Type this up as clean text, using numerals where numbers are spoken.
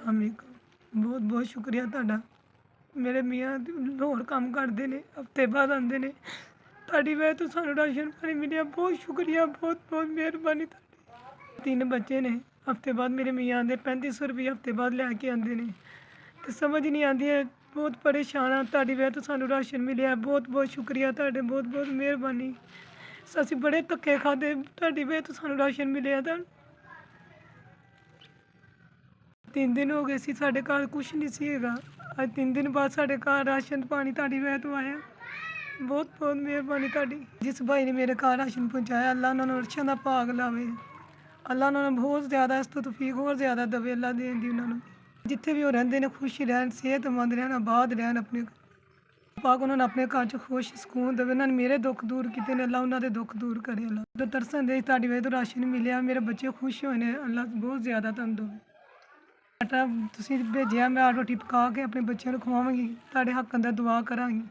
ਅਮੀਕ ਬਹੁਤ ਬਹੁਤ ਸ਼ੁਕਰੀਆ ਤੁਹਾਡਾ। ਮੇਰੇ ਮੀਆਂ ਲਾਹੌਰ ਕੰਮ ਕਰਦੇ ਨੇ, ਹਫ਼ਤੇ ਬਾਅਦ ਆਉਂਦੇ ਨੇ। ਤੁਹਾਡੀ ਵਜ੍ਹਾ ਤੋਂ ਸਾਨੂੰ ਰਾਸ਼ਨ ਪਾਣੀ ਮਿਲਿਆ, ਬਹੁਤ ਸ਼ੁਕਰੀਆ, ਬਹੁਤ ਬਹੁਤ ਮਿਹਰਬਾਨੀ ਤੁਹਾਡੀ। 3 ਬੱਚੇ ਨੇ, ਹਫ਼ਤੇ ਬਾਅਦ ਮੇਰੇ ਮੀਆਂ ਆਉਂਦੇ, 3500 ਰੁਪਏ ਹਫ਼ਤੇ ਬਾਅਦ ਲੈ ਕੇ ਆਉਂਦੇ ਨੇ ਅਤੇ ਸਮਝ ਨਹੀਂ ਆਉਂਦੀ ਹੈ, ਬਹੁਤ ਪਰੇਸ਼ਾਨ ਹਾਂ। ਤੁਹਾਡੀ ਵਜ੍ਹਾ ਤੋਂ ਸਾਨੂੰ ਰਾਸ਼ਨ ਮਿਲਿਆ, ਬਹੁਤ ਬਹੁਤ ਸ਼ੁਕਰੀਆ ਤੁਹਾਡੇ, ਬਹੁਤ ਬਹੁਤ ਮਿਹਰਬਾਨੀ। ਅਸੀਂ ਬੜੇ ਧੱਕੇ ਖਾਧੇ, ਤੁਹਾਡੀ ਵਜ੍ਹਾ ਤੋਂ ਸਾਨੂੰ ਰਾਸ਼ਨ ਮਿਲਿਆ। ਤਾਂ 3 ਦਿਨ ਹੋ ਗਏ ਸੀ, ਸਾਡੇ ਘਰ ਕੁਛ ਨਹੀਂ ਸੀ ਹੈਗਾ। ਅੱਜ 3 ਦਿਨ ਬਾਅਦ ਸਾਡੇ ਘਰ ਰਾਸ਼ਨ ਪਾਣੀ ਤੁਹਾਡੀ ਵਜ੍ਹਾ ਤੋਂ ਆਇਆ। ਬਹੁਤ ਬਹੁਤ ਮਿਹਰਬਾਨੀ ਤੁਹਾਡੀ। ਜਿਸ ਭਾਈ ਨੇ ਮੇਰੇ ਘਰ ਰਾਸ਼ਨ ਪਹੁੰਚਾਇਆ, ਅੱਲਾ ਉਹਨਾਂ ਨੂੰ ਅਰਸ਼ਾਂ ਦਾ ਭਾਗ ਲਾਵੇ। ਅੱਲਾ ਉਹਨਾਂ ਨੂੰ ਬਹੁਤ ਜ਼ਿਆਦਾ ਇਸ ਤੋਂ ਤੌਫੀਕ ਹੋਰ ਜ਼ਿਆਦਾ ਦੇਵੇ, ਅੱਲਾ ਦੇਣ ਦੀ ਉਹਨਾਂ ਨੂੰ। ਜਿੱਥੇ ਵੀ ਉਹ ਰਹਿੰਦੇ ਨੇ ਖੁਸ਼ ਰਹਿਣ, ਸਿਹਤਮੰਦ ਰਹਿਣ, ਆਬਾਦ ਰਹਿਣ। ਆਪਣੇ ਪਾਕ ਉਹਨਾਂ ਨੂੰ ਆਪਣੇ ਘਰ 'ਚ ਖੁਸ਼ ਸਕੂਨ ਦੇਵੇ। ਉਹਨਾਂ ਨੇ ਮੇਰੇ ਦੁੱਖ ਦੂਰ ਕੀਤੇ ਨੇ, ਅੱਲਾ ਉਹਨਾਂ ਦੇ ਦੁੱਖ ਦੂਰ ਕਰੇ। ਅੱਲਾ ਜਦੋਂ ਤਰਸਣ ਦੇ ਤੁਹਾਡੀ ਵਜ੍ਹਾ ਤੋਂ ਰਾਸ਼ਨ ਮਿਲਿਆ, ਮੇਰੇ ਬੱਚੇ ਖੁਸ਼ ਹੋਏ ਨੇ। ਅੱਲਾ ਬਹੁਤ ਜ਼ਿਆਦਾ ਤੁਹਾਨੂੰ ਦੇਵੇ। ਆਟਾ ਤੁਸੀਂ ਭੇਜਿਆ, ਮੈਂ ਰੋਟੀ ਪਕਾ ਕੇ ਆਪਣੇ ਬੱਚਿਆਂ ਨੂੰ ਖਵਾਵਾਂਗੀ, ਤੁਹਾਡੇ ਹੱਕ ਅੰਦਰ ਦੁਆ ਕਰਾਂਗੀ।